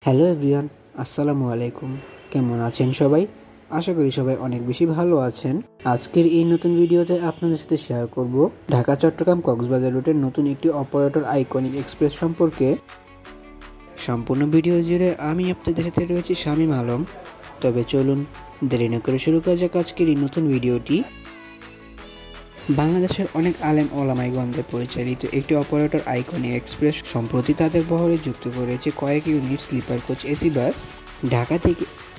Hello everyone, আসসালামু আলাইকুম। কেমন আছেন সবাই? আশা করি সবাই অনেক বেশি ভালো আছেন। আজকের এই নতুন ভিডিওতে আপনাদের সাথে শেয়ার করব ঢাকা চট্টগ্রাম কক্সবাজার রুটের নতুন একটি অপারেটর আইকনিক এক্সপ্রেস সম্পর্কে। সম্পূর্ণ ভিডিও জুড়ে আমি আপনাদের সাথে রয়েছি শামীম আলম। তবে চলুন দেরি না করে শুরু করা যাক আজকের এই নতুন ভিডিওটি। বাংলাদেশের অনেক আলেম ওলামাইগণদের পরিচালিত একটি অপারেটর আইকনিক এক্সপ্রেস সম্প্রতি তাদের বহরে যুক্ত করেছে কয়েক unit sleeper coach AC bus.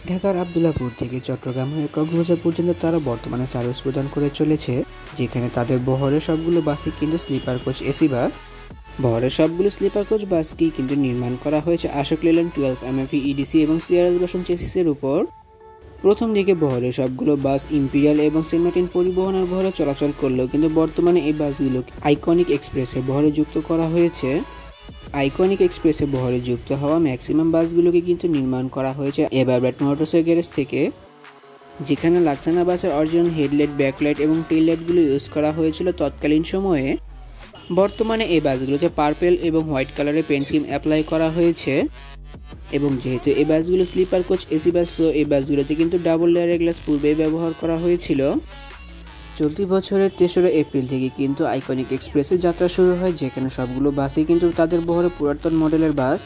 ঢাকার আবদুল্লাপুর থেকে চট্টগ্রাম হয়ে কক্সবাজার পর্যন্ত তারা বর্তমানে সার্ভিস প্রদান করে চলেছে, যেখানে তাদের বহরের সবগুলো বাসই কিন্তু স্লিপার কোচ এসি বাস। বহরের সবগুলো স্লিপার কোচ বাসকেই কিন্তু নির্মাণ করা হয়েছে আশোক লেল্যান্ড 12 MFE EDC এবং সিআরএস ভার্সন চেসিসের উপর। প্রথম দিকে বহরে সবগুলো বাস ইম্পিরিয়াল এবং সেন্ট মার্টিন পরিবহনের বহরে চলাচল করলেও কিন্তু বর্তমানে এই বাসগুলো আইকনিক এক্সপ্রেসে বহরে যুক্ত করা হয়েছে। আইকনিক এক্সপ্রেসে বহরে যুক্ত হওয়া ম্যাক্সিমাম বাসগুলোকে কিন্তু নির্মাণ করা হয়েছে এভারব্রাইট মোটরসের গ্যারেজ থেকে, যেখানে লাক্সানা বাসের অরিজিনাল হেডলাইট, ব্যাকলাইট এবং টেল লাইটগুলো ইউজ করা হয়েছিল তৎকালীন সময়ে। বর্তমানে এই বাসগুলোতে পার্পেল এবং হোয়াইট কালারের পেন্ট স্কিম অ্যাপ্লাই করা হয়েছে। এবং যেহেতু এই বাসগুলো স্লিপার কোচ এসি বাস, তো এই বাসগুলোতে কিন্তু ডাবল লেয়ারের গ্লাস পূর্বেই ব্যবহার করা হয়েছিল। চলতি বছরের 3রা এপ্রিল থেকে কিন্তু আইকনিক এক্সপ্রেসের যাত্রা শুরু হয়, যেখানে সবগুলো বাসই কিন্তু তাদের বহরে পুরাতন মডেলের বাস।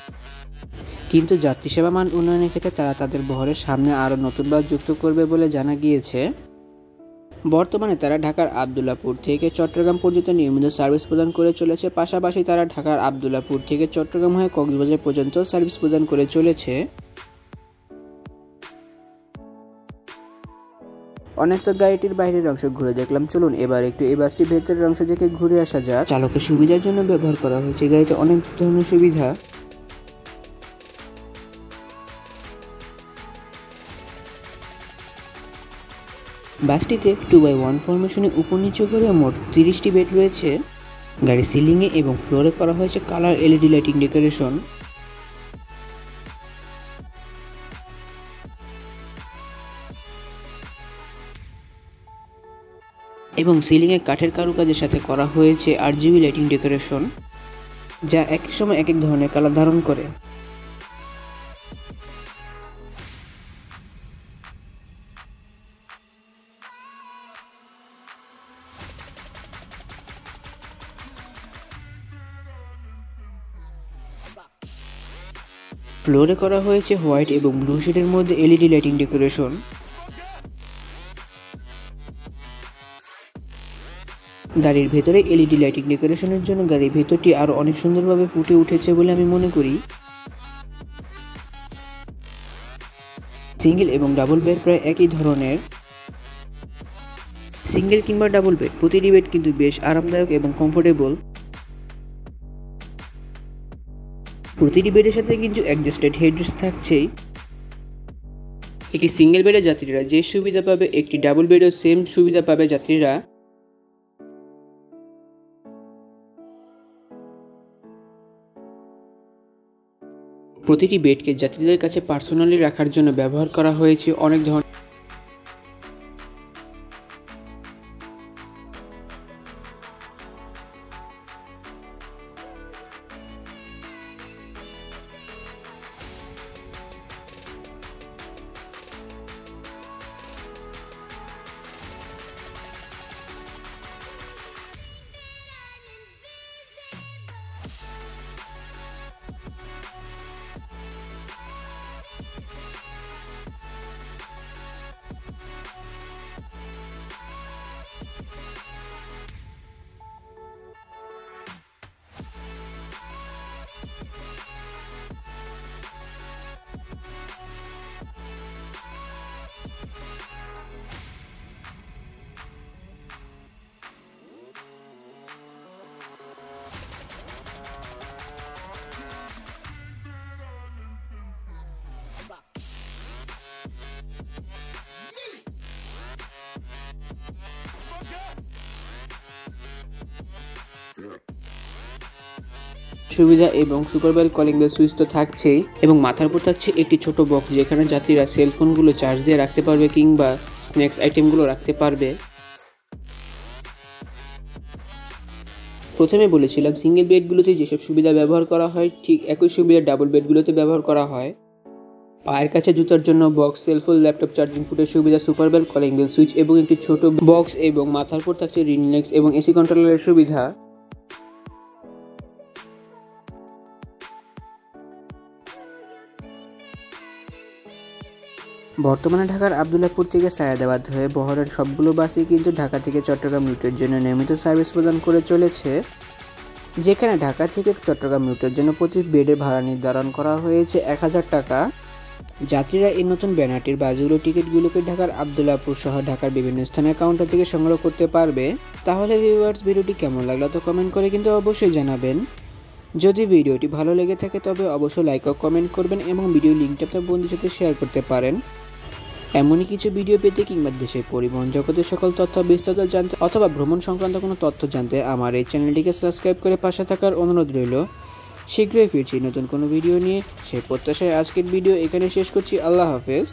কিন্তু যাত্রী সেবা মান উন্নয়নের ক্ষেত্রে তারা তাদের বহরের সামনে আরও নতুন বাস যুক্ত করবে বলে জানা গিয়েছে। বর্তমানে তারা ঢাকার আবদুল্লাপুর থেকে চট্টগ্রাম পর্যন্ত নিয়মিত সার্ভিস প্রদান করে চলেছে। পাশাপাশি তারা ঢাকার আবদুল্লাপুর থেকে চট্টগ্রাম হয়ে কক্সবাজার পর্যন্ত সার্ভিস প্রদান করে চলেছে। অনেক তো গাড়িটির বাইরের অংশ ঘুরে দেখলাম, চলুন এবার একটু এই বাসটির ভেতরের অংশ থেকে ঘুরে আসা যাক। চালকের সুবিধার জন্য ব্যবহার করা হয়েছে গাড়িতে অনেক ধরনের সুবিধা। বাসটিতে 2x1 ফরমেশনে উপর নিচু করে মোট 30টি বেড রয়েছে। গাড়ির সিলিংয়ে এবং ফ্লোরে করা হয়েছে কালার এলইডি লাইটিং ডেকোরেশন। এবং সিলিংয়ে কাঠের কারুকাজের সাথে করা হয়েছে RGB লাইটিং ডেকোরেশন, যা এক সময় এক এক ধরনের কালার ধারণ করে। ফ্লোরে করা হয়েছে হোয়াইট এবং ব্লু শেডের মধ্যে এলইডি লাইটিং ডেকোরেশন। গাড়ির ভেতরে এলইডি লাইটিং ডেকোরেশনের জন্য গাড়ির ভেতরটি আরো অনেক সুন্দরভাবে ফুটে উঠেছে বলে আমি মনে করি। সিঙ্গেল এবং ডাবল বেড প্রায় একই ধরনের। সিঙ্গেল কিংবা ডাবল বেড, প্রতিটি বেড কিন্তু বেশ আরামদায়ক এবং কমফোর্টেবল। প্রতিটি বেডের সাথে কিন্তু অ্যাডজাস্টেড হেডরেস্ট থাকছেই। একটি সিঙ্গেল বেডে যাত্রীরা যে সুবিধা পাবে, একটি ডাবল বেডেও সেম সুবিধা পাবে যাত্রীরা। প্রতিটি বেডকে যাত্রীদের কাছে পার্সোনালি রাখার জন্য ব্যবহার করা হয়েছে অনেক ধরনের সুবিধা এবং সুপারবেল কলিং বেল সুইচ তো থাকছেই, এবং মাথার উপর থাকছে একটি ছোট বক্স, যেখানে যাত্রীরা সেলফোনগুলো চার্জ দিয়ে রাখতে পারবে কিংবা স্ন্যাক্স আইটেমগুলো রাখতে পারবে। প্রথমে বলেছিলাম সিঙ্গেল বেডগুলোতে যেসব সুবিধা ব্যবহার করা হয়, ঠিক একই সুবিধা ডাবল বেডগুলোতে ব্যবহার করা হয়। পায়ের কাছে জুতার জন্য বক্স, সেলফোন, ল্যাপটপ চার্জিং পোর্টের সুবিধা, super bell, calling bell, switch এবং একটি ছোট বক্স এবং মাথার উপর থাকছে রিংলেক্স এবং এসি কন্ট্রোলারের সুবিধা। বর্তমানে ঢাকার আব্দুল্লাহপুর থেকে সায়েদাবাদ হয়ে বহরের সবগুলো বাসই কিন্তু ঢাকা থেকে চট্টগ্রাম রুটের জন্য নিয়মিত সার্ভিস প্রদান করে চলেছে, যেখানে ঢাকা থেকে চট্টগ্রাম রুটের জন্য প্রতি বেডের ভাড়া নির্ধারণ করা হয়েছে 1000 টাকা। যাত্রীরা এই নতুন ব্যানারটির বাসগুলো টিকিটগুলোকে ঢাকার আব্দুল্লাহপুর সহ ঢাকার বিভিন্ন স্থানের কাউন্টার থেকে সংগ্রহ করতে পারবে। তাহলে ভিউয়ার্স, ভিডিওটি কেমন লাগলো তো কমেন্ট করে কিন্তু অবশ্যই জানাবেন। যদি ভিডিওটি ভালো লেগে থাকে তবে অবশ্যই লাইক ও কমেন্ট করবেন এবং ভিডিও লিঙ্কটা আপনার বন্ধুদের সাথে শেয়ার করতে পারেন। এমনই কিছু ভিডিও পেতে কিংবা দেশের পরিবহন জগতের সকল তথ্য বিস্তারিত জানতে অথবা ভ্রমণ সংক্রান্ত কোনো তথ্য জানতে আমার এই চ্যানেলটিকে সাবস্ক্রাইব করে পাশে থাকার অনুরোধ রইল। শীঘ্রই ফিরছি নতুন কোনো ভিডিও নিয়ে, সেই প্রত্যাশায় আজকের ভিডিও এখানে শেষ করছি। আল্লাহ হাফেজ।